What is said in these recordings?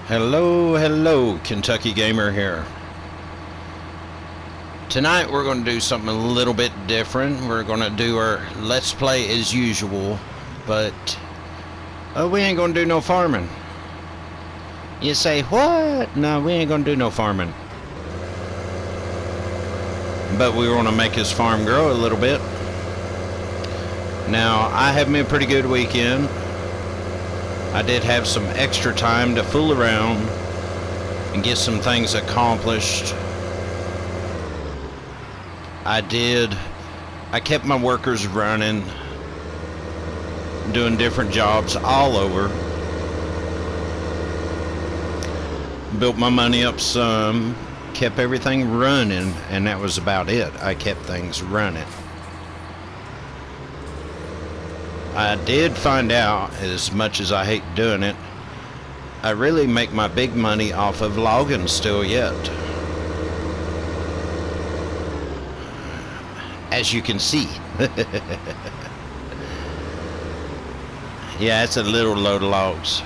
Hello, Kentucky Gamer here. Tonight we're going to do something a little bit different. We're going to do our Let's Play as usual, but we ain't going to do no farming. You say, what? No, we ain't going to do no farming. But we want to make his farm grow a little bit. Now, I had me a pretty good weekend. I did have some extra time to fool around and get some things accomplished. I kept my workers running, doing different jobs all over. Built my money up some, kept everything running, and that was about it. I kept things running. I did find out, as much as I hate doing it, I really make my big money off of logging still yet. As you can see. Yeah, it's a little load of logs.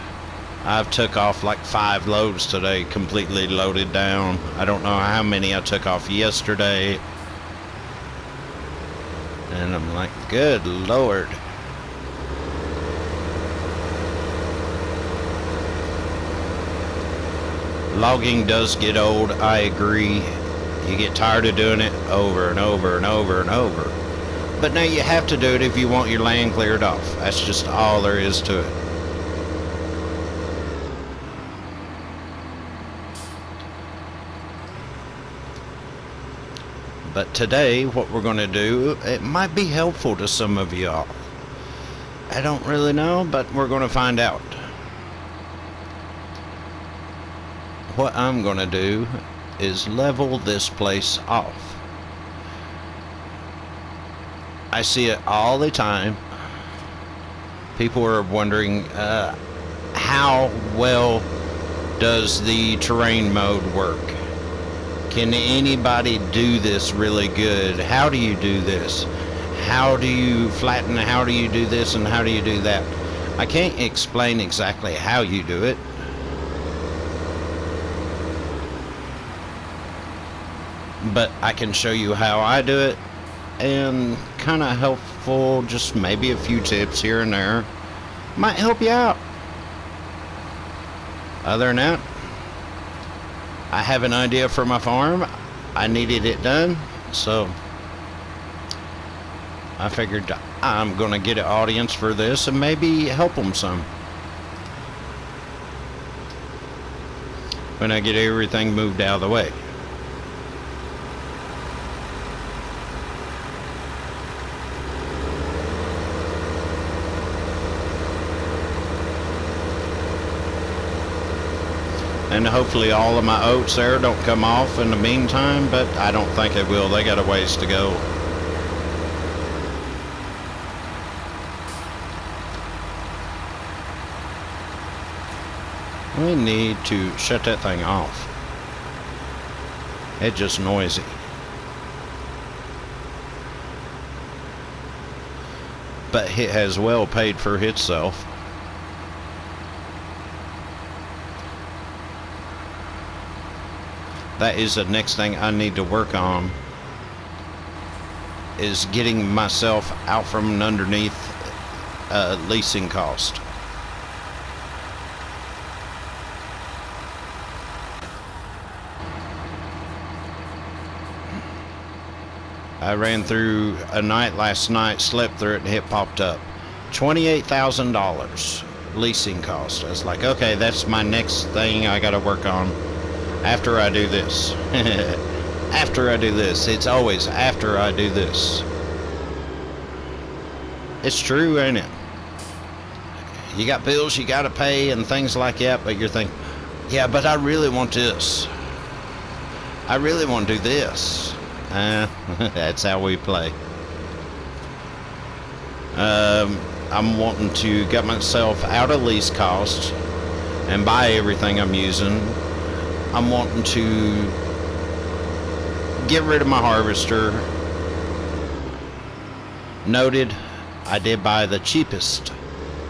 I've took off like 5 loads today, completely loaded down. I don't know how many I took off yesterday. And I'm like, good Lord. Logging does get old, I agree. You get tired of doing it over and over and over and over. But now you have to do it if you want your land cleared off. That's just all there is to it. But today, what we're going to do, it might be helpful to some of y'all. I don't really know, but we're going to find out. What I'm going to do is level this place off. I see it all the time. People are wondering how well does the terrain mode work? Can anybody do this really good? How do you do this? How do you flatten? How do you do this and how do you do that? I can't explain exactly how you do it. But I can show you how I do it, and kind of helpful, just maybe a few tips here and there might help you out. Other than that, I have an idea for my farm. I needed it done, so I figured I'm gonna get an audience for this and maybe help them some when I get everything moved out of the way. And hopefully all of my oats there don't come off in the meantime, but I don't think it will. They got a ways to go. We need to shut that thing off. It's just noisy. But it has well paid for itself. That is the next thing I need to work on, is getting myself out from underneath leasing cost. I ran through a night last night, slept through it, and it popped up. $28,000 leasing cost. I was like, okay, that's my next thing I gotta work on. After I do this. After I do this. It's always after I do this. It's true, ain't it? You got bills you gotta pay and things like that, but you're thinking, yeah, but I really want this. I really want to do this. That's how we play. I'm wanting to get myself out of lease costs and buy everything I'm using. I'm wanting to get rid of my harvester. Noted, I did buy the cheapest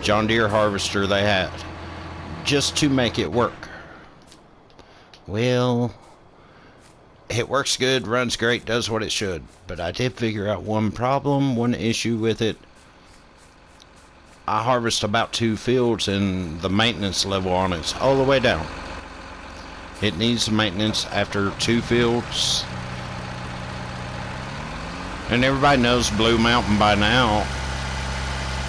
John Deere harvester they had, just to make it work. Well, it works good, runs great, does what it should. But I did figure out one problem, one issue with it. I harvest about 2 fields and the maintenance level on it's all the way down. It needs maintenance after 2 fields. And everybody knows Blue Mountain by now.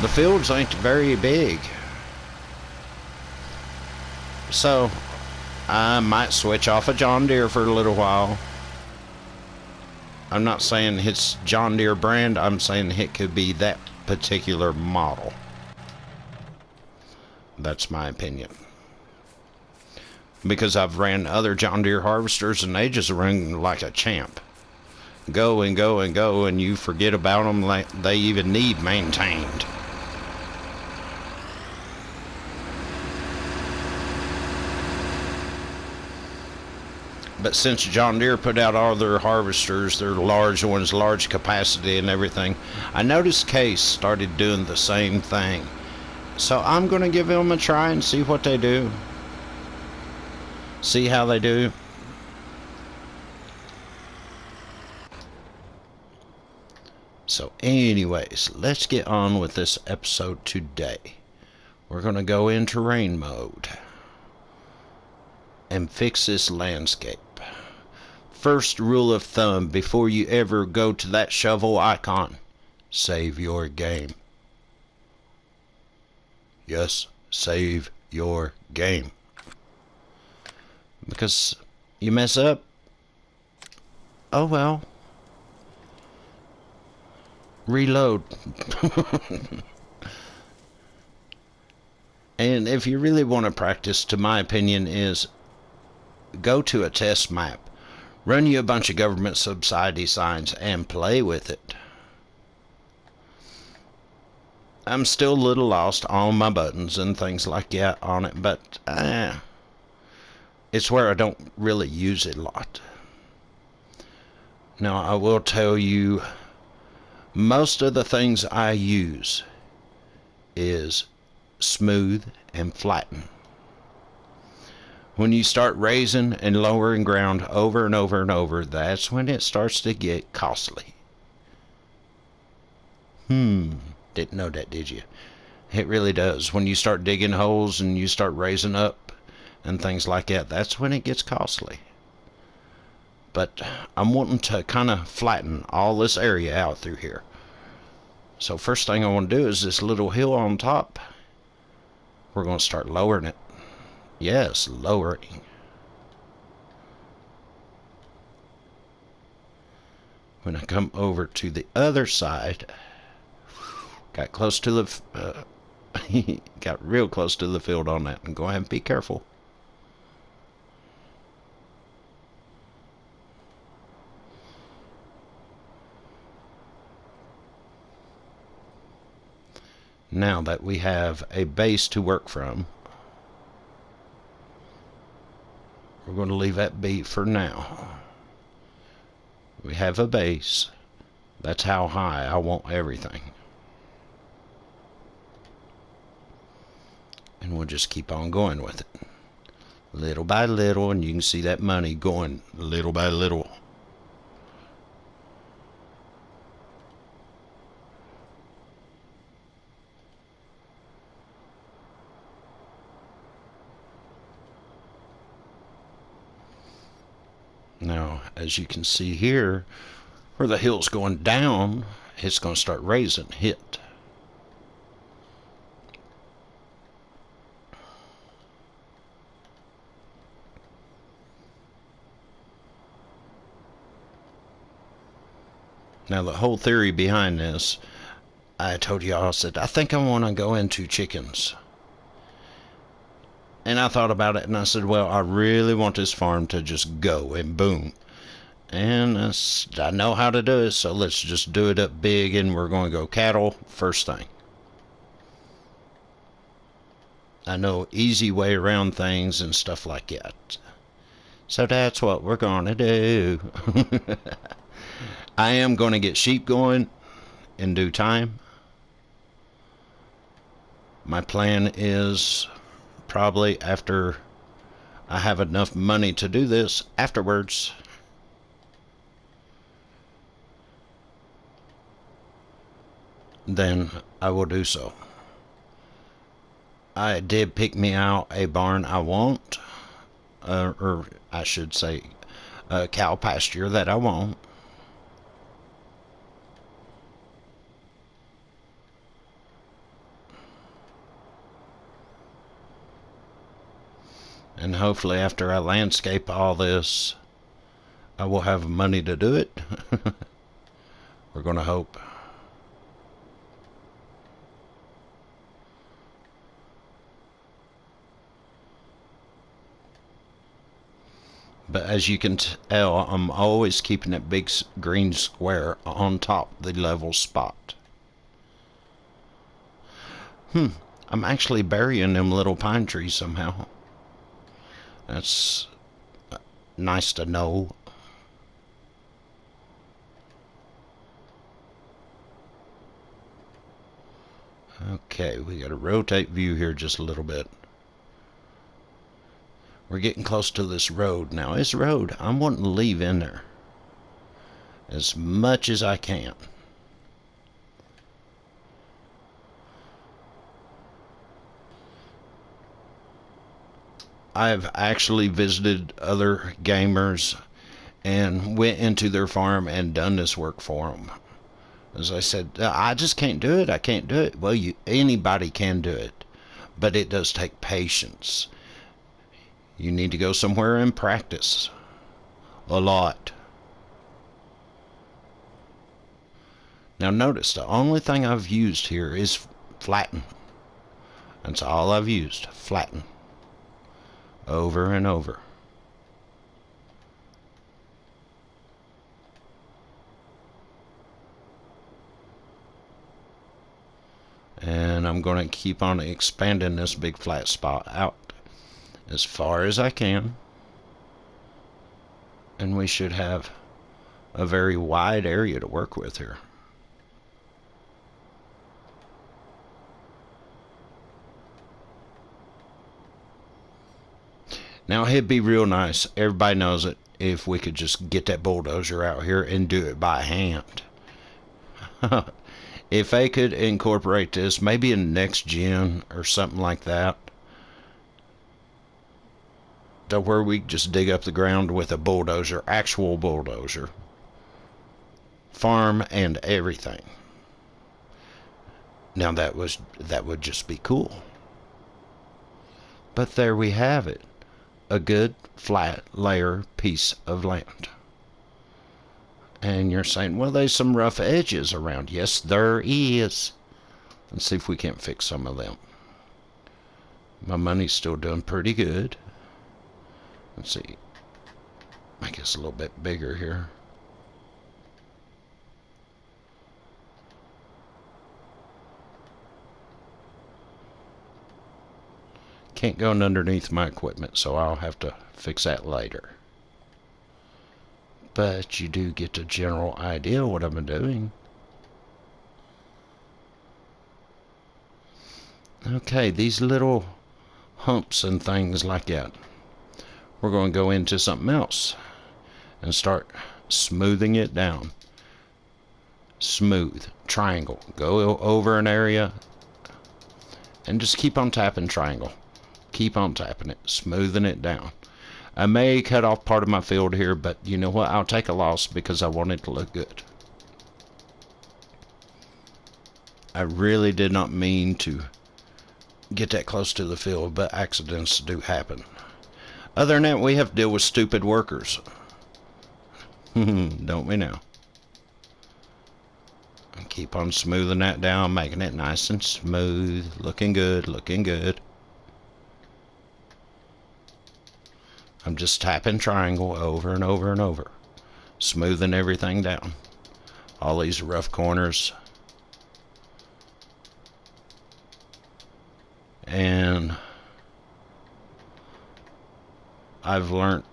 The fields ain't very big. So I might switch off a John Deere for a little while. I'm not saying it's John Deere brand, I'm saying it could be that particular model. That's my opinion. Because I've ran other John Deere harvesters and they just run like a champ. Go and go and go, and you forget about them like they even need maintained. But since John Deere put out all their harvesters, their large ones, large capacity and everything, I noticed Case started doing the same thing. So I'm going to give them a try and see what they do. See how they do. So anyways, let's get on with this episode today. We're going to go in terrain mode and fix this landscape. First rule of thumb before you ever go to that shovel icon, save your game. Yes, save your game. Because you mess up, oh well. Reload. And if you really want to practice, to my opinion, is go to a test map. Run you a bunch of government subsidy signs and play with it. I'm still a little lost on my buttons and things like that on it, but it's where I don't really use it a lot. Now, I will tell you, most of the things I use is smooth and flatten. When you start raising and lowering ground over and over and over, that's when it starts to get costly. Didn't know that, did you? It really does. When you start digging holes and you start raising up and things like that, that's when it gets costly. But I'm wanting to kind of flatten all this area out through here. So first thing I want to do is this little hill on top. We're going to start lowering it. Yes, lowering. When I come over to the other side, got close to the got real close to the field on that, and go ahead and be careful. Now that we have a base to work from, we're going to leave that be for now. We have a base. That's how high I want everything. And we'll just keep on going with it. Little by little, and you can see that money going little by little. Now, as you can see here, where the hill's going down, it's going to start raising, hit. Now, the whole theory behind this, I told y'all, I said, I think I want to go into chickens. And I thought about it, and I said, well, I really want this farm to just go, and boom. And I know how to do it, so let's just do it up big, and we're going to go cattle first thing. I know easy way around things and stuff like that. So that's what we're going to do. I am going to get sheep going in due time. My plan is probably after I have enough money to do this afterwards. Then I will do so. I did pick me out a barn I want, or I should say a cow pasture that I want. And hopefully after I landscape all this, I will have money to do it. We're going to hope. But as you can tell, I'm always keeping that big green square on top the level spot. I'm actually burying them little pine trees somehow. That's nice to know. Okay, we got to rotate view here just a little bit. We're getting close to this road now. This road, I'm wanting to leave in there as much as I can. I've actually visited other gamers and went into their farm and done this work for them. As I said, I just can't do it. I can't do it. Well, anybody can do it, but it does take patience. You need to go somewhere and practice a lot. Now notice the only thing I've used here is flatten. That's all I've used, flatten. Over and over. And I'm going to keep on expanding this big flat spot out as far as I can, and we should have a very wide area to work with here. Now it'd be real nice, everybody knows it, if we could just get that bulldozer out here and do it by hand. If they could incorporate this maybe in next gen or something like that, to where we just dig up the ground with a bulldozer, actual bulldozer, farm and everything. Now that would just be cool. But there we have it, a good flat layer piece of land. And you're saying, well, there's some rough edges around. Yes, there is. Let's see if we can't fix some of them. My money's still doing pretty good. Let's see. Make this a little bit bigger here. Can't go underneath my equipment, so I'll have to fix that later. But you do get a general idea what I'm doing. Okay, these little humps and things like that, we're going to go into something else and start smoothing it down. Smooth, triangle, go over an area and just keep on tapping triangle. Keep on tapping it, smoothing it down. I may cut off part of my field here, but you know what? I'll take a loss because I want it to look good. I really did not mean to get that close to the field, but accidents do happen. Other than that, we have to deal with stupid workers. Don't we now? And keep on smoothing that down, making it nice and smooth. Looking good, looking good. I'm just tapping triangle over and over and over, smoothing everything down. All these rough corners. And I've learned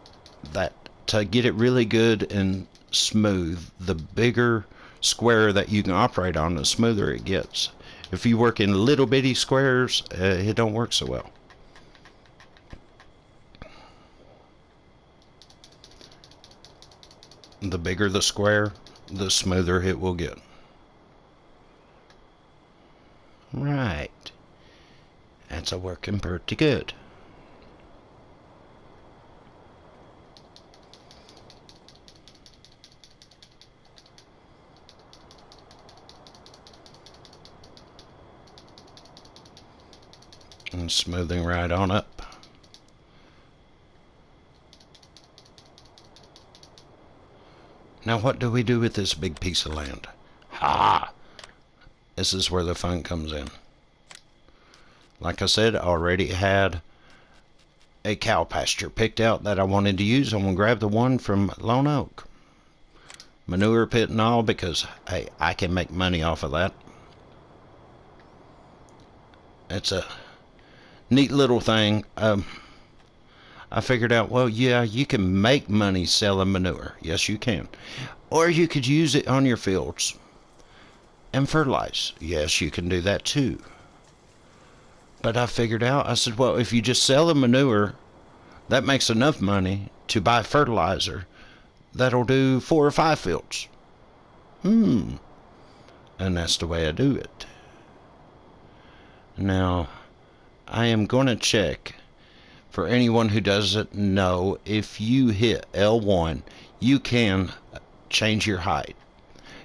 that to get it really good and smooth, the bigger square that you can operate on, the smoother it gets. If you work in little bitty squares, it don't work so well. The bigger the square, the smoother it will get. Right. That's a working pretty good. And smoothing right on up. Now what do we do with this big piece of land? Ha! This is where the fun comes in. Like I said, I already had a cow pasture picked out that I wanted to use. I'm going to grab the one from Lone Oak. Manure pit and all, because, hey, I can make money off of that. It's a neat little thing. I figured out, well, yeah, you can make money selling manure. Yes, you can. Or you could use it on your fields and fertilize. Yes, you can do that too. But I figured out, I said, well, if you just sell the manure, that makes enough money to buy fertilizer that'll do 4 or 5 fields. And that's the way I do it. Now, I am going to check, for anyone who doesn't know, if you hit L1, you can change your height.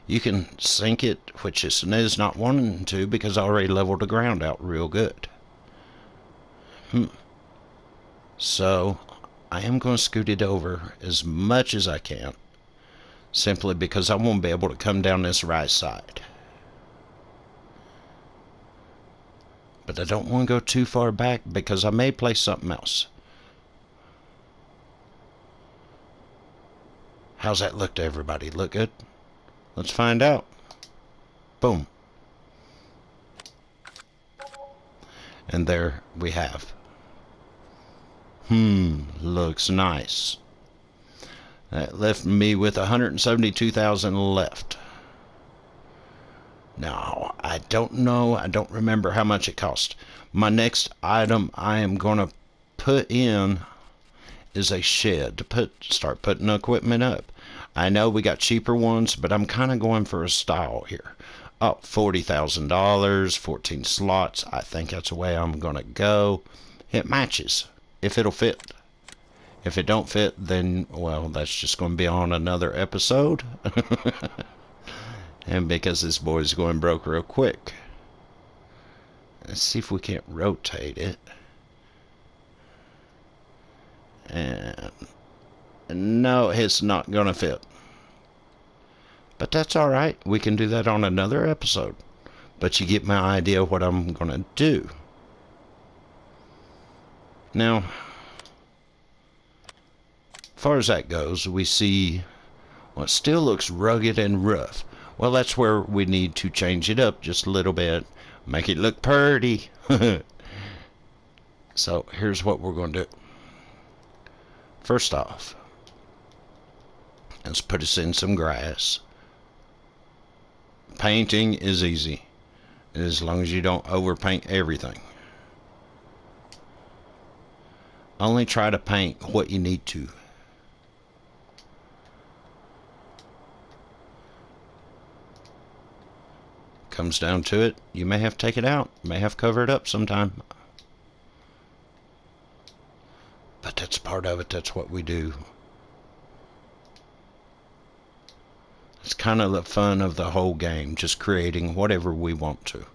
You can sink it, which is not wanting to, because I already leveled the ground out real good. So I am going to scoot it over as much as I can, simply because I won't be able to come down this right side. But I don't want to go too far back, because I may place something else. How's that look to everybody? Look good? Let's find out. Boom. And there we have. Looks nice. That left me with 172,000 left. Now, I don't know, I don't remember how much it cost. My next item I am going to put in is a shed to start putting equipment up. I know we got cheaper ones, but I'm kind of going for a style here. Oh, $40,000, 14 slots. I think that's the way I'm going to go. It matches, if it'll fit. If it don't fit, then, well, that's just going to be on another episode. And because this boy's going broke real quick. Let's see if we can't rotate it. And no, it's not going to fit. But that's alright. We can do that on another episode. But you get my idea of what I'm going to do. Now, as far as that goes, we see what still looks rugged and rough. Well, that's where we need to change it up just a little bit. Make it look pretty. So, here's what we're going to do. First off, let's put us in some grass. Painting is easy, as long as you don't overpaint everything. Only try to paint what you need to. Comes down to it, you may have to take it out, may have to cover it up sometime. But that's part of it, that's what we do. It's kind of the fun of the whole game, just creating whatever we want to.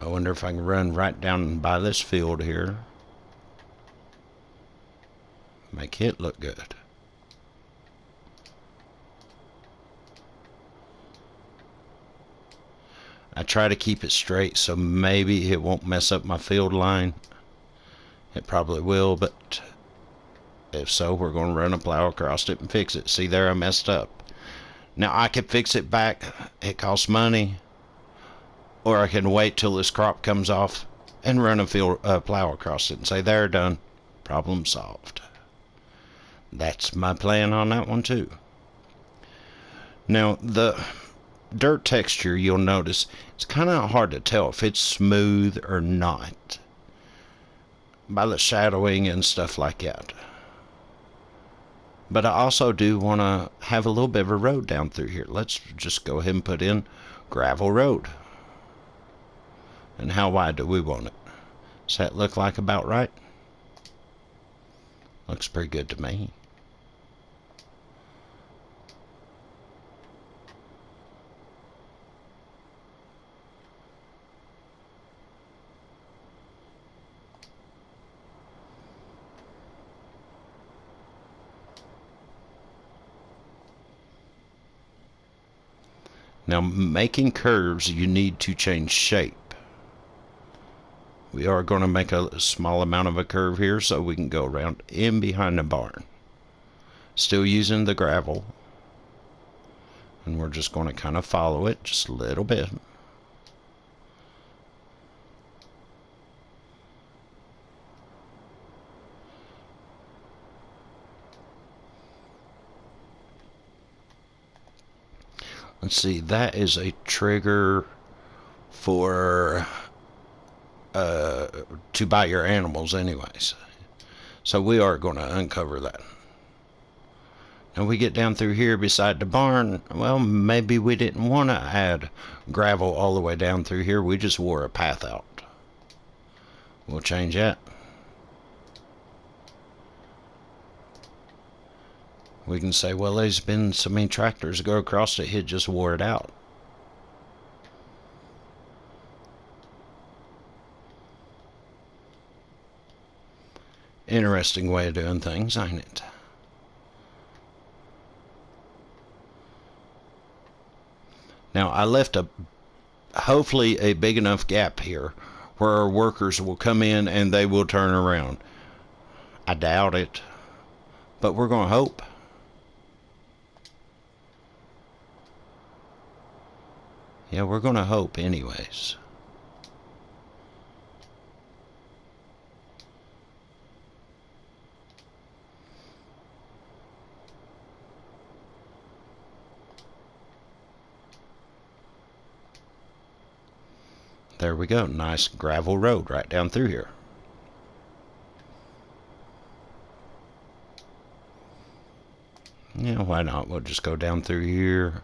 I wonder if I can run right down by this field here. Make it look good. I try to keep it straight, so maybe it won't mess up my field line. It probably will, but if so, we're going to run a plow across it and fix it. See there, I messed up. Now, I could fix it back. It costs money. Or I can wait till this crop comes off and run a plow across it and say, there, done. Problem solved. That's my plan on that one, too. Now, the dirt texture, you'll notice it's kind of hard to tell if it's smooth or not by the shadowing and stuff like that. But I also do want to have a little bit of a road down through here. Let's just go ahead and put in gravel road. And how wide do we want it? Does that look like about right? Looks pretty good to me. Now, making curves, you need to change shape. We are going to make a small amount of a curve here so we can go around in behind the barn. Still using the gravel. And we're just going to kind of follow it just a little bit. Let's see, that is a trigger for to buy your animals anyways. So we are going to uncover that. Now we get down through here beside the barn. Well, maybe we didn't want to add gravel all the way down through here. We just wore a path out. We'll change that. We can say, well, there's been so many tractors go across it, it just wore it out. Interesting way of doing things, ain't it? Now, I left hopefully a big enough gap here where our workers will come in and they will turn around. I doubt it, but we're going to hope. Yeah, we're going to hope anyways. There we go. Nice gravel road right down through here. Yeah, why not? We'll just go down through here.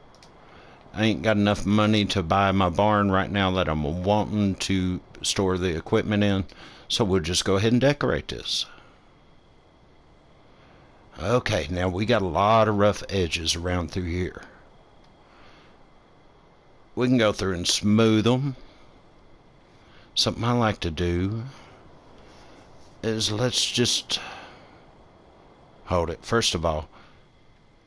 I ain't got enough money to buy my barn right now that I'm wanting to store the equipment in, so we'll just go ahead and decorate this. Okay, now we got a lot of rough edges around through here. We can go through and smooth them. Something I like to do is let's just hold it. First of all,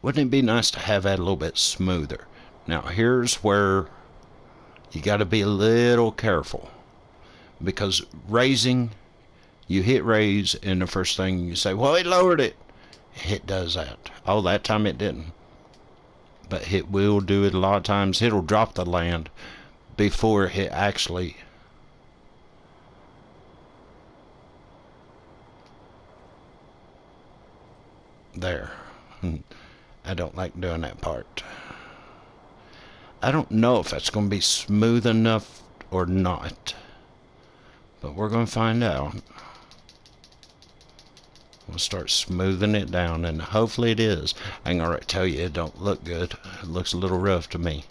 wouldn't it be nice to have that a little bit smoother? Now here's where you got to be a little careful, because raising, you hit raise and the first thing you say, well, it lowered it. It does that. Oh, that time it didn't. But it will do it a lot of times. It'll drop the land before it actually there. I don't like doing that part. I don't know if that's going to be smooth enough or not, but we're going to find out. We'll start smoothing it down, and hopefully it is. I can already tell you it don't look good. It looks a little rough to me.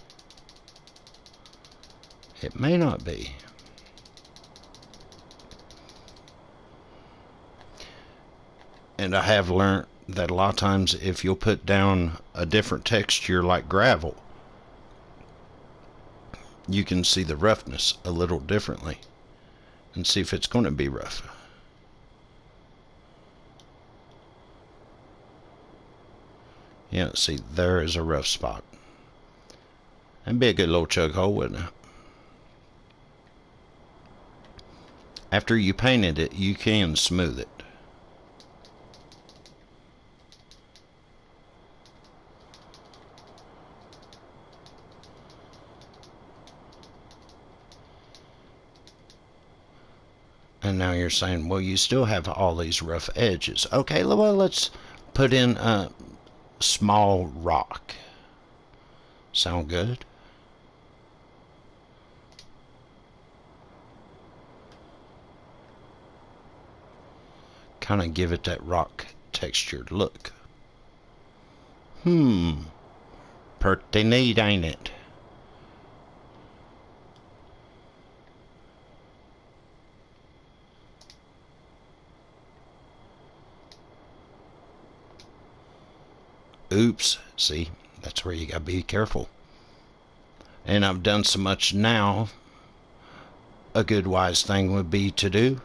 It may not be. And I have learned that a lot of times if you'll put down a different texture like gravel, you can see the roughness a little differently and see if it's going to be rough. Yeah, see, there is a rough spot. That'd be a good little chug hole, wouldn't it? After you painted it, you can smooth it. And now you're saying, well, you still have all these rough edges. Okay, well, let's put in a small rock. Sound good? kind of give it that rock textured look. Pretty neat, ain't it? Oops, see, that's where you gotta be careful. And I've done so much now, a good wise thing would be to do,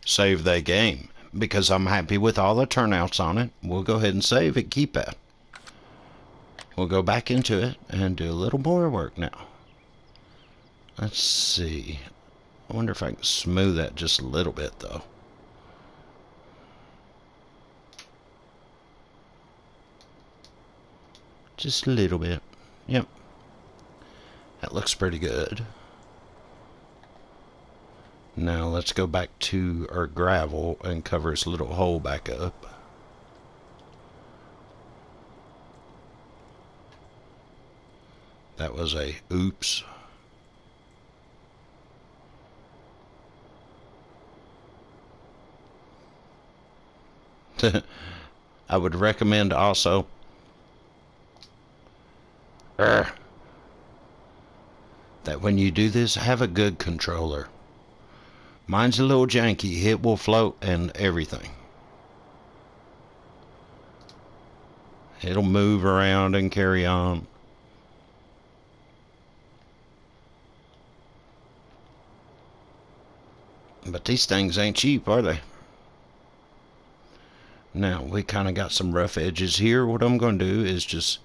save the game, because I'm happy with all the turnouts on it. We'll go ahead and save it, keep that. We'll go back into it and do a little more work now. Let's see. I wonder if I can smooth that just a little bit though. Just a little bit. Yep. That looks pretty good. Now let's go back to our gravel and cover this little hole back up. That was a oops. I would recommend also that when you do this, have a good controller. Mine's a little janky. It will float and everything. It'll move around and carry on. But these things ain't cheap, are they? Now, we kind of got some rough edges here. What I'm going to do is just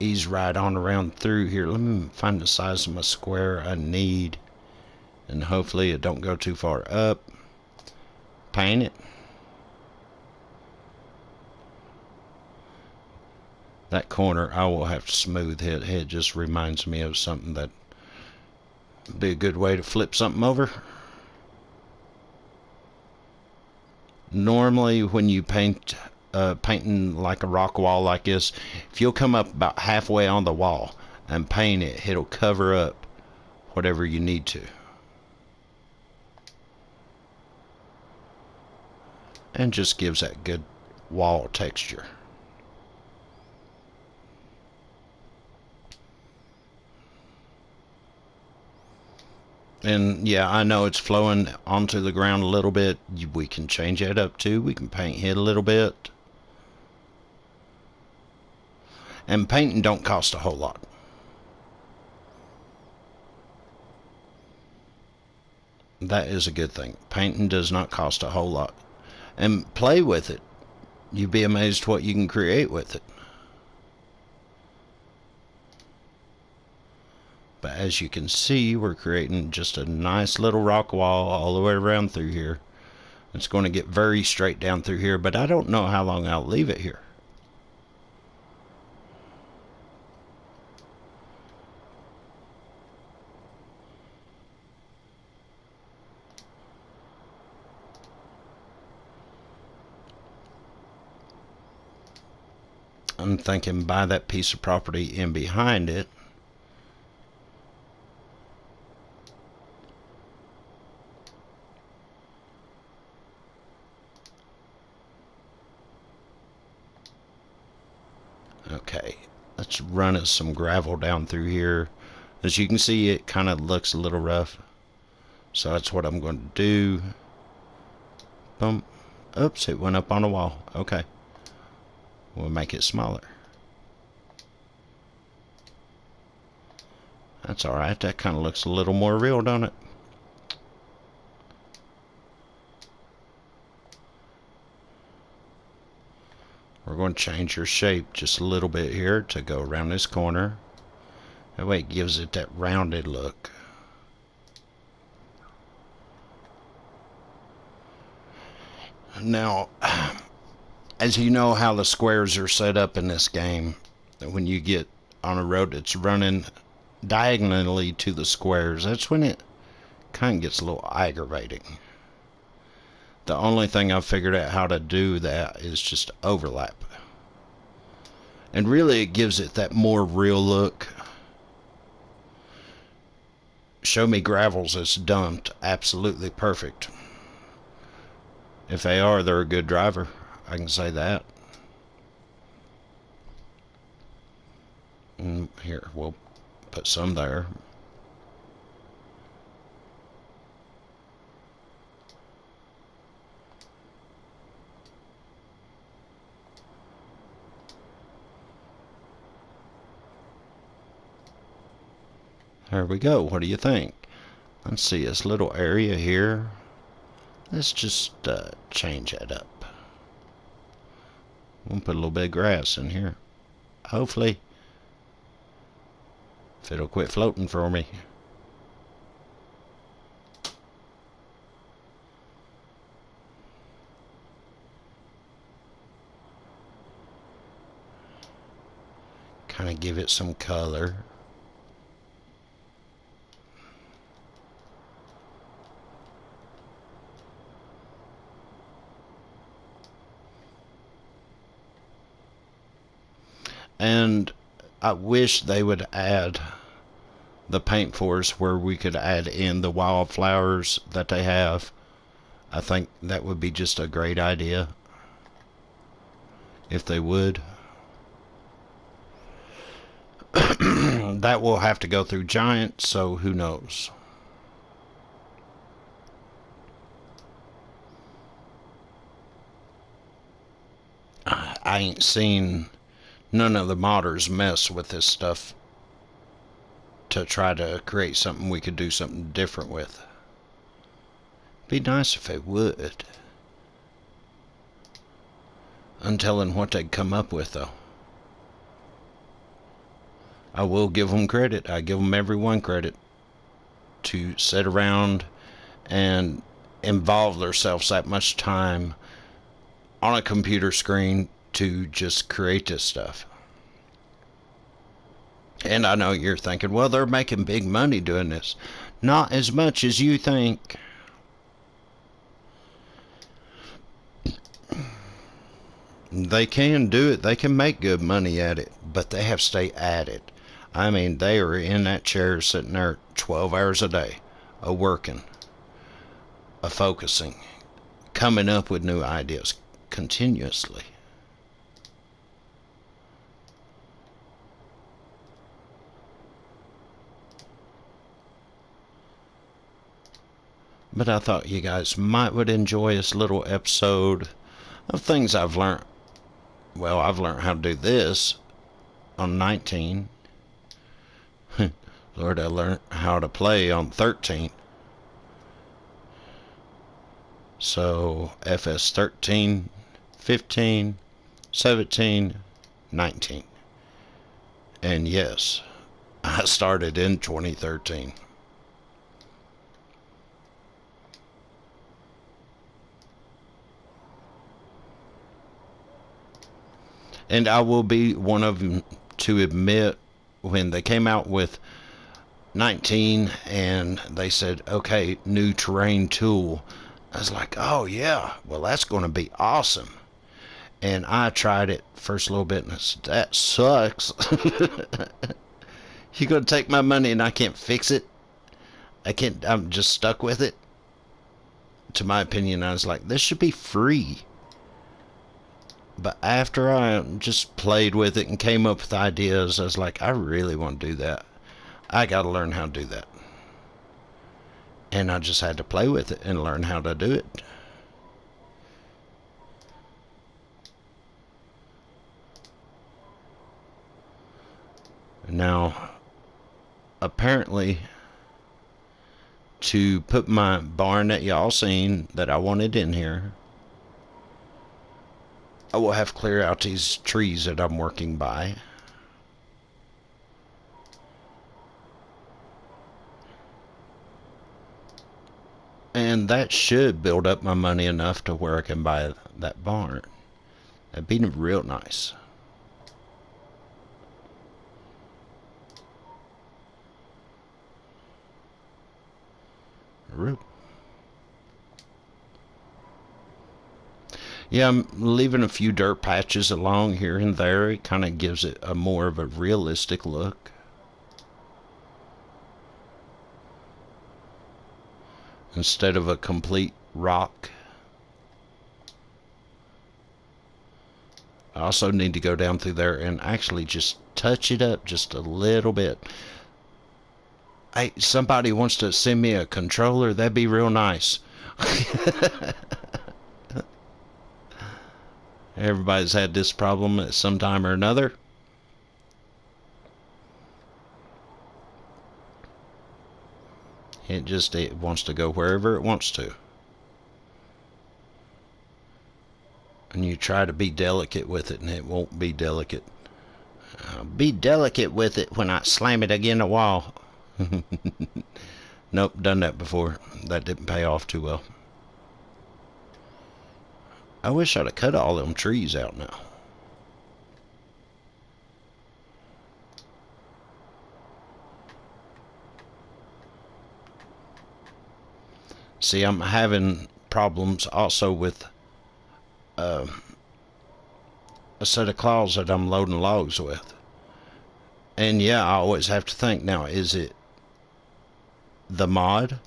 ease right on around through here. Let me find the size of my square I need. And hopefully it don't go too far up. Paint it. That corner I will have to smooth it. It just reminds me of something that would be a good way to flip something over. Normally when you painting like a rock wall like this, if you'll come up about halfway on the wall and paint it, it'll cover up whatever you need to. And just gives that good wall texture. And yeah, I know it's flowing onto the ground a little bit. We can change that up too. We can paint it a little bit. And painting don't cost a whole lot. That is a good thing. Painting does not cost a whole lot. And play with it. You'd be amazed what you can create with it. But as you can see, we're creating just a nice little rock wall all the way around through here. It's going to get very straight down through here, but I don't know how long I'll leave it here. I'm thinking buy that piece of property in behind it. Okay, let's run us some gravel down through here. As you can see, it kind of looks a little rough. So that's what I'm going to do. Boom. Oops, it went up on the wall. Okay. We'll make it smaller. That's alright. That kind of looks a little more real, don't it? We're going to change your shape just a little bit here to go around this corner. That way it gives it that rounded look. Now, as you know how the squares are set up in this game, when you get on a road that's running diagonally to the squares, that's when it kind of gets a little aggravating. The only thing I've figured out how to do that is just overlap. And really it gives it that more real look. show me gravels that's dumped absolutely perfect. If they are, they're a good driver. I can say that. Here, we'll put some there. There we go. What do you think? Let's see this little area here. Let's just change that up. We'll put a little bit of grass in here. Hopefully, if it'll quit floating for me. Kind of give it some color. And I wish they would add the paint for us where we could add in the wildflowers that they have. I think that would be just a great idea if they would. That will have to go through Giant, so who knows. I ain't seen none of the modders mess with this stuff to try to create something we could do something different with. Be nice if they would. I'm telling what they'd come up with, though. I will give them credit. I give them everyone credit to sit around and involve themselves that much time on a computer screen to just create this stuff. And I know you're thinking, well, they're making big money doing this. Not as much as you think. They can do it. They can make good money at it, but they have to stay at it. I mean, they are in that chair sitting there 12 hours a day, a working, a focusing, coming up with new ideas continuously. But I thought you guys would enjoy this little episode of things I've learned. Well, I've learned how to do this on 19. Lord, I learned how to play on 13. So, FS 13, 15, 17, 19. And yes, I started in 2013. And I will be one of them to admit, when they came out with 19 and they said, okay, new terrain tool, I was like, oh yeah, well that's going to be awesome. And I tried it first a little bit and I said, that sucks. You're going to take my money and I can't fix it? I'm just stuck with it? To my opinion, I was like, this should be free. But after I just played with it and came up with ideas, I was like, I really want to do that. I got to learn how to do that. And I just had to play with it and learn how to do it. Now, apparently, to put my barn that y'all seen that I wanted in here, I will have to clear out these trees that I'm working by. And that should build up my money enough to where I can buy that barn. That'd be real nice. Yeah, I'm leaving a few dirt patches along here and there. It kind of gives it a more of a realistic look. instead of a complete rock. I also need to go down through there and actually just touch it up just a little bit. Hey, somebody wants to send me a controller, that'd be real nice. Everybody's had this problem at some time or another. It wants to go wherever it wants to. And you try to be delicate with it, and it won't be delicate. Be delicate with it when I slam it against the wall. Nope, done that before. That didn't pay off too well. I wish I'd have cut all them trees out now. See, I'm having problems also with a set of claws that I'm loading logs with. And yeah, I always have to think, now, is it the mod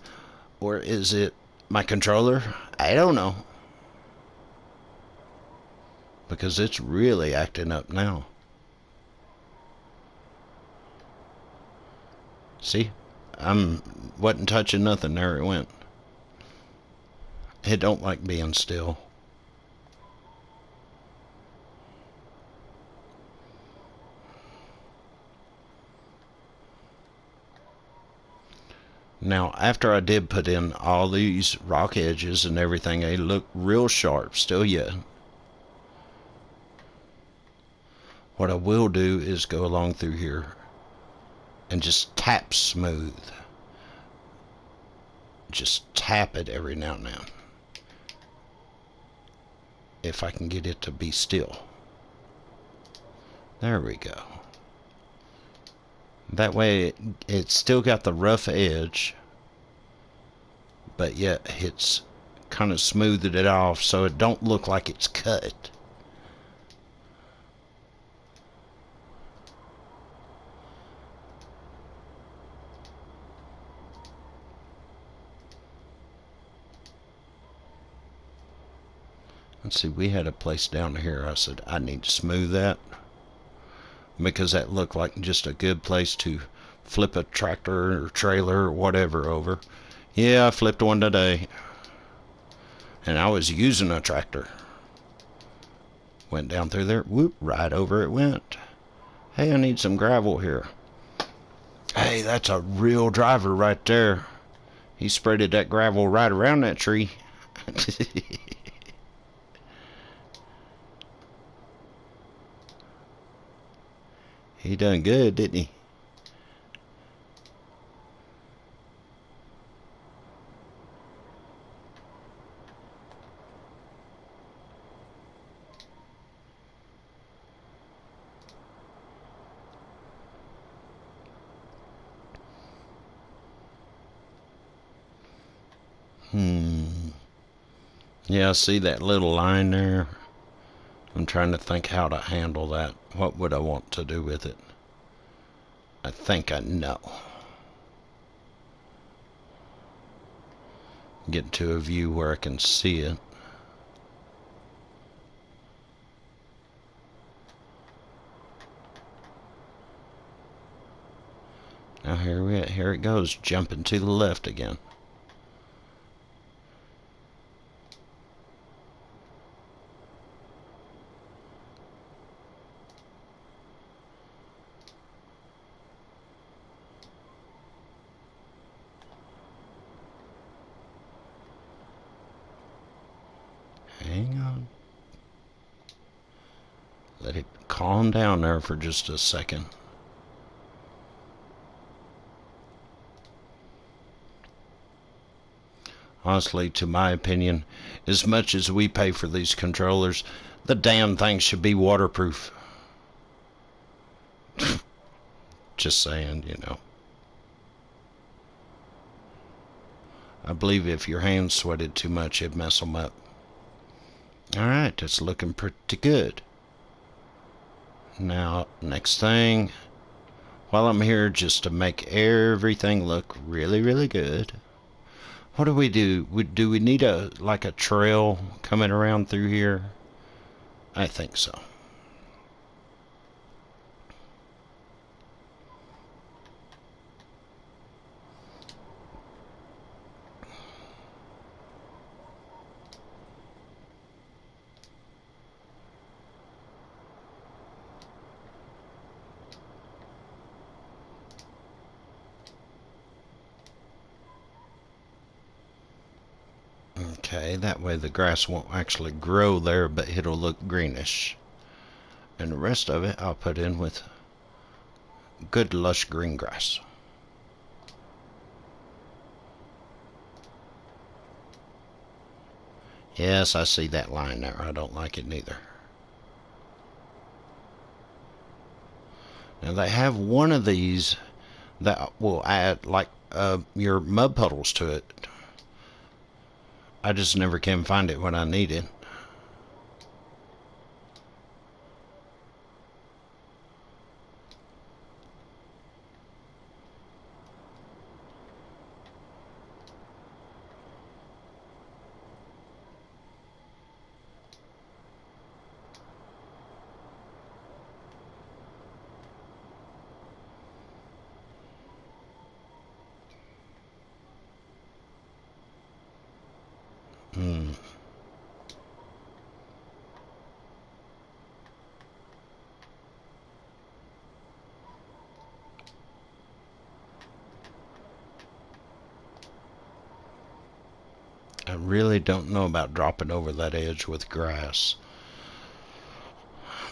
or is it my controller? I don't know. Because it's really acting up now. See? Wasn't touching nothing, there it went. It don't like being still. Now, after I did put in all these rock edges and everything, they look real sharp still yet. What I will do is go along through here and just tap smooth. Just tap it every now and then. If I can get it to be still. There we go. That way it's still got the rough edge, but yet it's kind of smoothed it off so it don't look like it's cut. Let's see, we had a place down here. I said I need to smooth that because that looked like just a good place to flip a tractor or trailer or whatever over. Yeah, I flipped one today. And I was using a tractor. Went down through there, whoop, right over it went. Hey, I need some gravel here. Hey, that's a real driver right there. He spreaded that gravel right around that tree. He done good, didn't he? Yeah, see that little line there? I'm trying to think how to handle that. What would I want to do with it? I think I know. Get to a view where I can see it. Now here it goes, jumping to the left again. Hang on. Let it calm down there for just a second. Honestly, to my opinion, as much as we pay for these controllers, the damn thing should be waterproof. Just saying, you know. I believe if your hands sweated too much, it'd mess them up. Alright, that's looking pretty good. Now, next thing, while I'm here, just to make everything look really, really good, What do we do? Do we need like a trail coming around through here? I think so. Okay, that way the grass won't actually grow there, but it'll look greenish. And the rest of it I'll put in with good lush green grass. Yes, I see that line there. I don't like it neither. Now they have one of these that will add like your mud puddles to it. I just never can find it when I need it. Hmm. I really don't know about dropping over that edge with grass.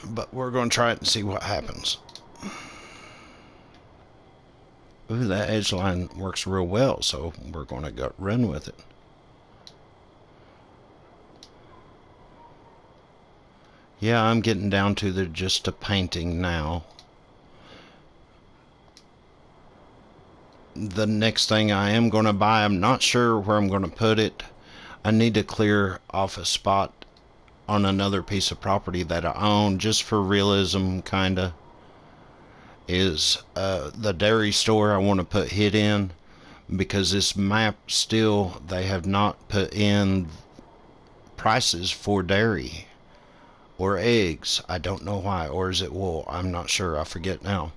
But we're going to try it and see what happens. Ooh, that edge line works real well, so we're going to go run with it. Yeah, I'm getting down to just a painting now. The next thing I am going to buy, I'm not sure where I'm going to put it. I need to clear off a spot on another piece of property that I own just for realism, kinda. Is the dairy store I want to put hid in, because this map still, they have not put in prices for dairy or eggs. I don't know why. Or is it wool? I'm not sure. I forget now.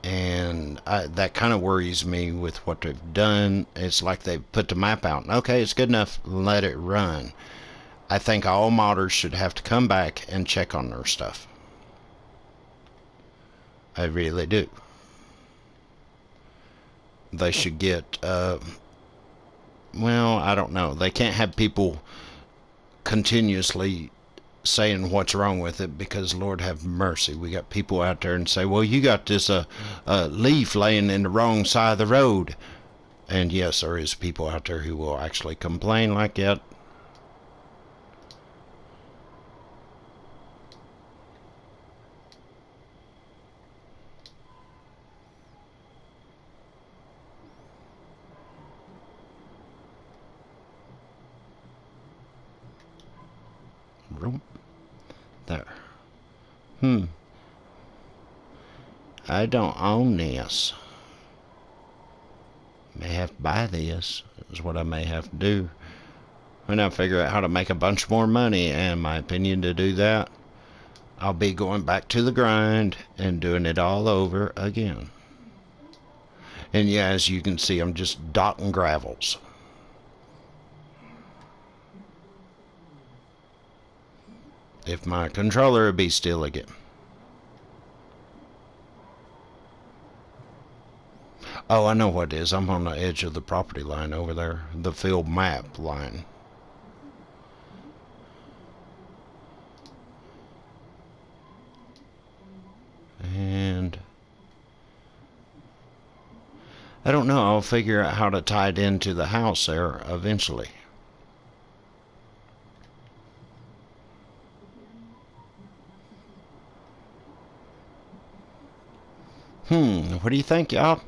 And that kind of worries me with what they've done. It's like they've put the map out. Okay, it's good enough. Let it run. I think all modders should have to come back and check on their stuff. I really do. They should get, well, I don't know. They can't have people continuously saying what's wrong with it, because Lord have mercy, we got people out there and say, well, you got this leaf laying in the wrong side of the road. And yes, there is people out there who will actually complain like that. There. I don't own this. May have to buy this, is what I may have to do when I figure out how to make a bunch more money. And my opinion, to do that, I'll be going back to the grind and doing it all over again. And yeah, as you can see, I'm just dotting gravels. If my controller would be still again. Oh, I know what it is. I'm on the edge of the property line over there. The field map line. And I don't know. I'll figure out how to tie it into the house there eventually. What do you think, y'all?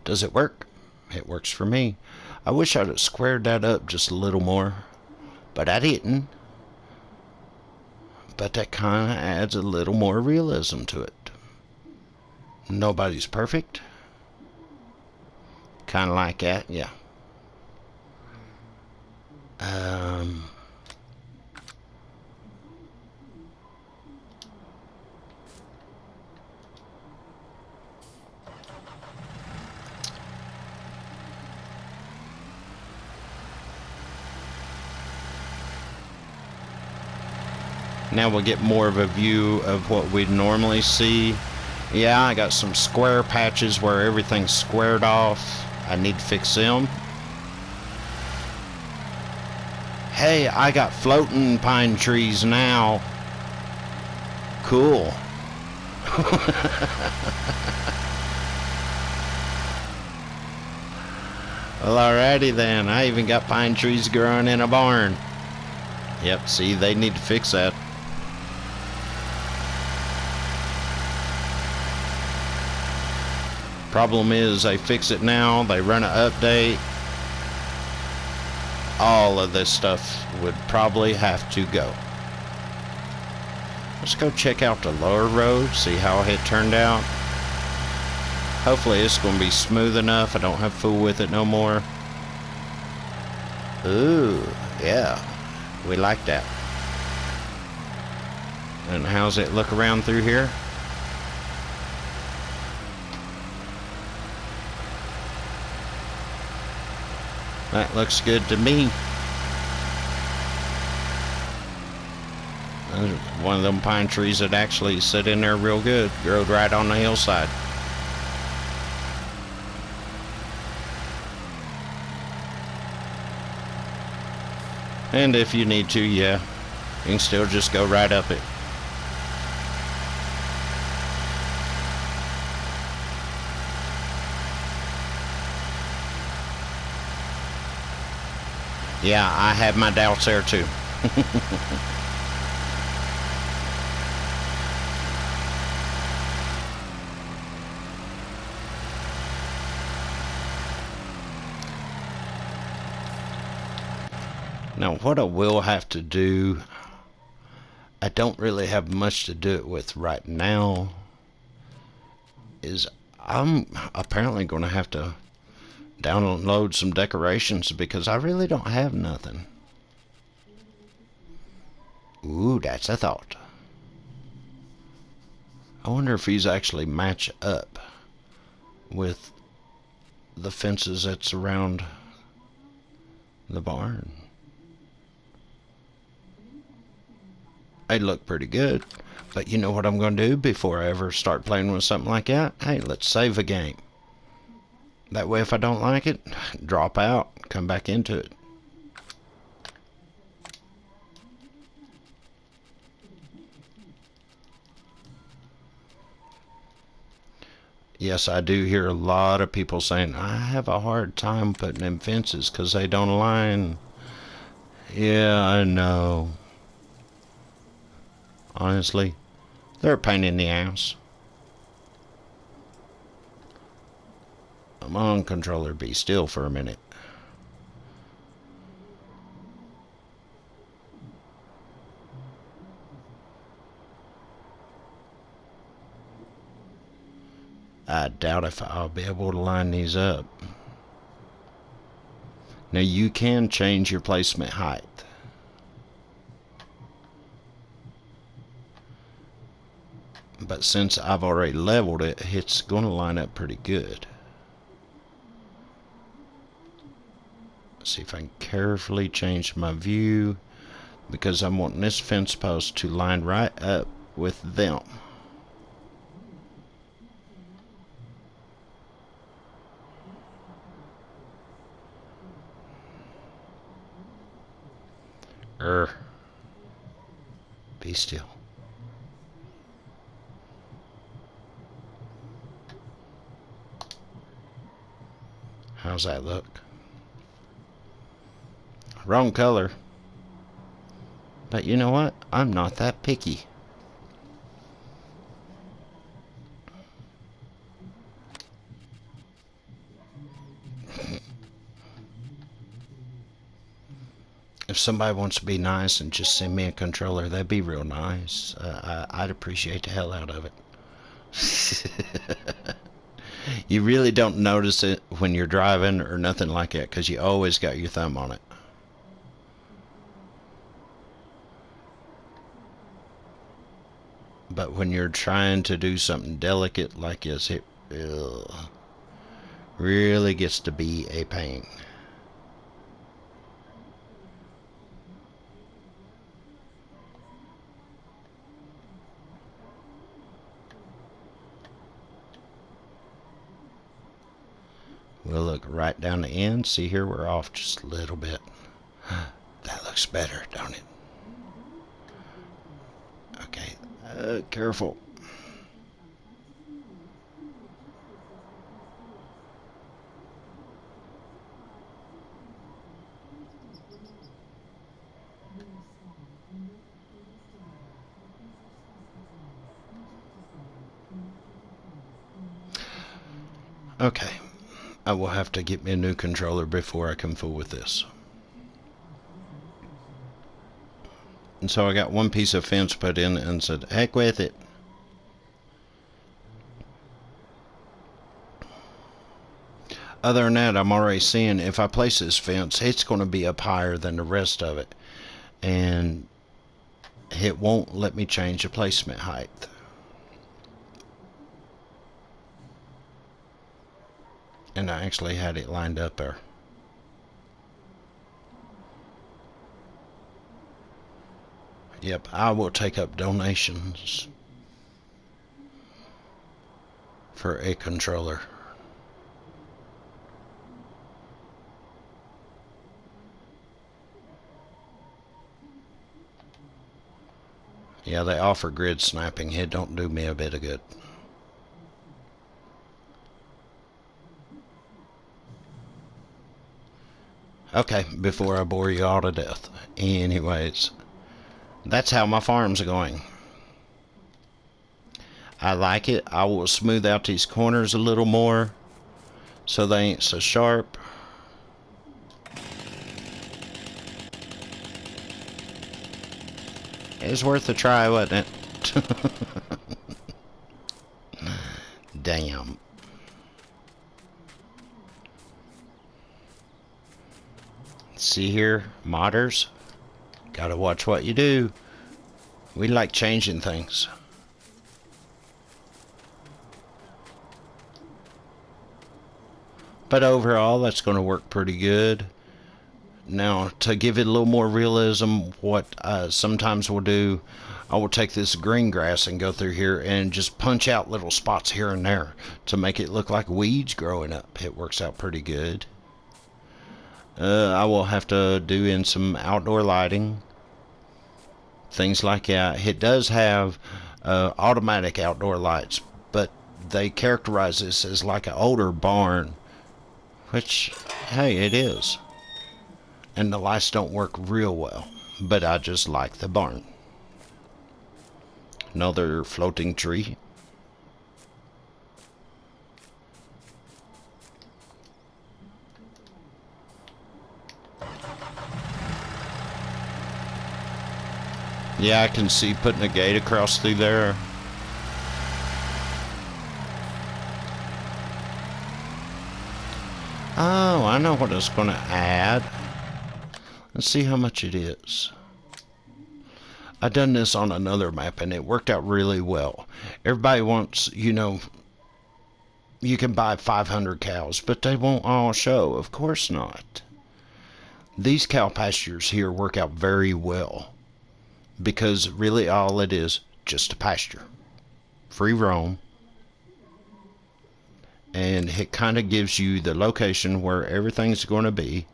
Does it work? It works for me. I wish I'd have squared that up just a little more, but I didn't. But that kind of adds a little more realism to it. Nobody's perfect. Kind of like that, yeah. Now we'll get more of a view of what we'd normally see. Yeah, I got some square patches where everything's squared off. I need to fix them. Hey, I got floating pine trees now. Cool. Well, alrighty then. I even got pine trees growing in a barn. Yep, see, they need to fix that. Problem is, they fix it now, they run an update. All of this stuff would probably have to go. Let's go check out the lower road, see how it turned out. Hopefully it's going to be smooth enough. I don't have to fool with it no more. Ooh, yeah. We like that. And how's it look around through here? That looks good to me. One of them pine trees that actually sit in there real good. Growed right on the hillside. And if you need to, yeah, you can still just go right up it. Yeah, I have my doubts there too. Now, what I will have to do, I don't really have much to do it with right now, is I'm apparently going to have to download some decorations because I really don't have nothing. Ooh, that's a thought. I wonder if these actually match up with the fences that surround the barn. They look pretty good, but you know what I'm going to do before I ever start playing with something like that? Hey, let's save a game. That way if I don't like it, drop out, come back into it. Yes, I do hear a lot of people saying, I have a hard time putting in fences because they don't align. Yeah, I know. Honestly, they're a pain in the ass. Come on, controller, be still for a minute. I doubt if I'll be able to line these up. Now you can change your placement height. But since I've already leveled it, it's going to line up pretty good. Let's see if I can carefully change my view, because I'm wanting this fence post to line right up with them. Be still. How's that look? Wrong color. But you know what? I'm not that picky. If somebody wants to be nice and just send me a controller, that'd be real nice. I'd appreciate the hell out of it. You really don't notice it when you're driving or nothing like that because you always got your thumb on it. But when you're trying to do something delicate like this, it really gets to be a pain. We'll look right down the end. See here, we're off just a little bit. That looks better, don't it? Okay, careful. Okay, I will have to get me a new controller before I can fool with this. And so I got one piece of fence put in and said, heck with it. Other than that, I'm already seeing if I place this fence, it's going to be up higher than the rest of it. And it won't let me change the placement height. And I actually had it lined up there. Yep, I will take up donations for a controller. Yeah, they offer grid snapping. It don't do me a bit of good. Okay, before I bore you all to death. Anyways, that's how my farm's going. I like it. I will smooth out these corners a little more so they ain't so sharp. It's worth a try, wasn't it? Damn. See here, modders? Gotta watch what you do. We like changing things. But overall, that's going to work pretty good. Now, to give it a little more realism, what sometimes we'll do, I will take this green grass and go through here and just punch out little spots here and there to make it look like weeds growing up. It works out pretty good. I will have to do in some outdoor lighting, things like that. It does have automatic outdoor lights, but they characterize this as like an older barn, which, hey, it is. And the lights don't work real well, but I just like the barn. Another floating tree. Yeah, I can see putting a gate across through there. Oh, I know what it's going to add. Let's see how much it is. I done this on another map and it worked out really well. Everybody wants, you know, you can buy 500 cows, but they won't all show. Of course not. These cow pastures here work out very well because really all it is, just a pasture. Free roam. And it kind of gives you the location where everything's going to be,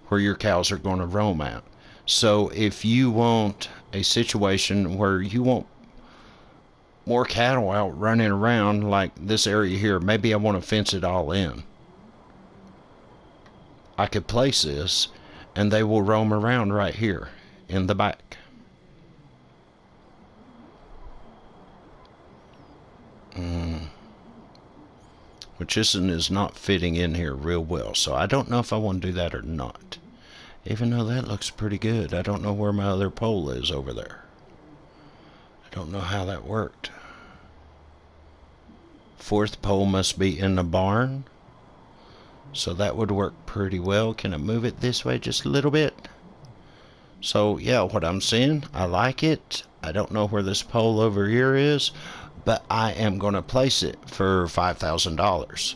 where your cows are going to roam at. So if you want a situation where you want more cattle out running around like this area here, maybe I want to fence it all in. I could place this and they will roam around right here in the back. Which is not fitting in here real well, so I don't know if I want to do that or not. Even though that looks pretty good, I don't know where my other pole is over there. I don't know how that worked. Fourth pole must be in the barn. So that would work pretty well. Can I move it this way just a little bit? So yeah, what I'm seeing, I like it. I don't know where this pole over here is, but I am going to place it for $5,000.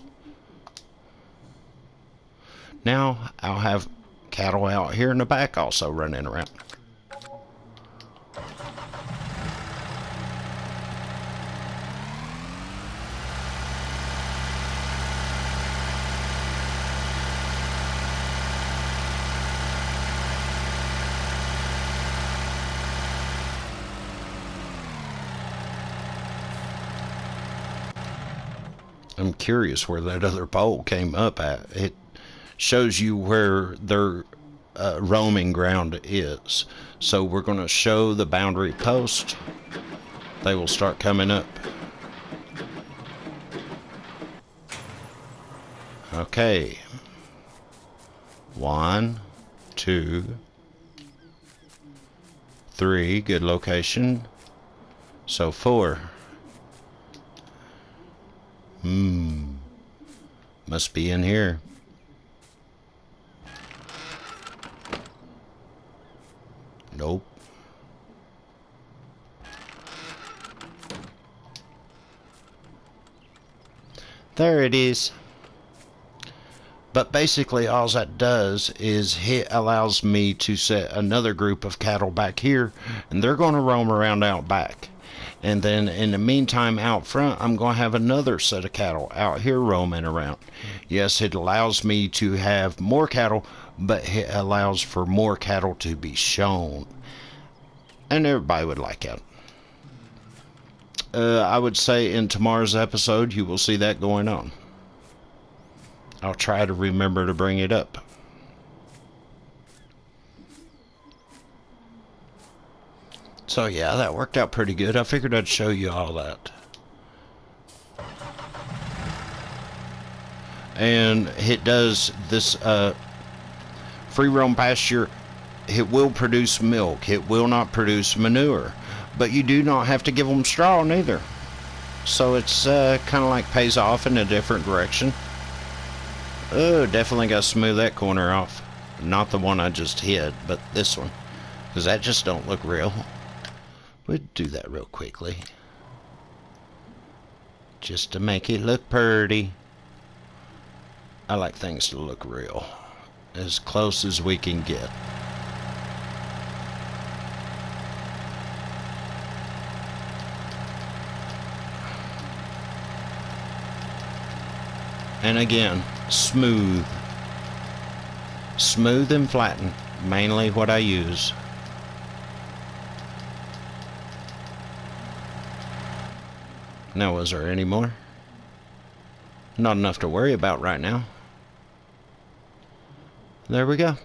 Now I'll have cattle out here in the back also running around. I'm curious where that other pole came up at. It shows you where their roaming ground is. So we're going to show the boundary post. They will start coming up. Okay. 1, 2, 3. Good location. So 4. Must be in here. Nope. There it is. But basically all that does is it allows me to set another group of cattle back here, and they're going to roam around out back. And then in the meantime out front, I'm going to have another set of cattle out here roaming around. Yes, it allows me to have more cattle, but it allows for more cattle to be shown. And everybody would like it. I would say in tomorrow's episode, you will see that going on. I'll try to remember to bring it up. So yeah, that worked out pretty good. I figured I'd show you all that. And it does this free roam pasture. It will produce milk. It will not produce manure. But you do not have to give them straw neither. So it's kind of like pays off in a different direction. Oh, definitely got to smooth that corner off. Not the one I just hit, but this one. Because that just don't look real. We'll do that real quickly. Just to make it look pretty. I like things to look real. As close as we can get. And again, smooth. Smooth and flatten. Mainly what I use. Now, was there any more? Not enough to worry about right now. There we go.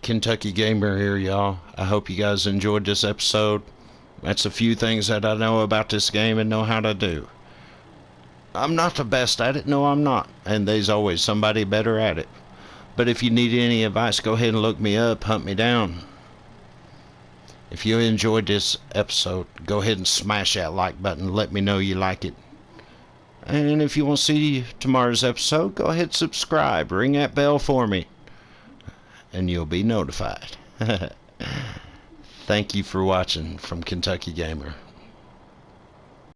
Kentucky Gamer here, y'all. I hope you guys enjoyed this episode. That's a few things that I know about this game and know how to do. I'm not the best at it. No, I'm not. And there's always somebody better at it. But if you need any advice, go ahead and look me up, hunt me down. If you enjoyed this episode, go ahead and smash that like button. Let me know you like it. And if you want to see tomorrow's episode, go ahead and subscribe. Ring that bell for me. And you'll be notified. Thank you for watching from Kentucky Gamer.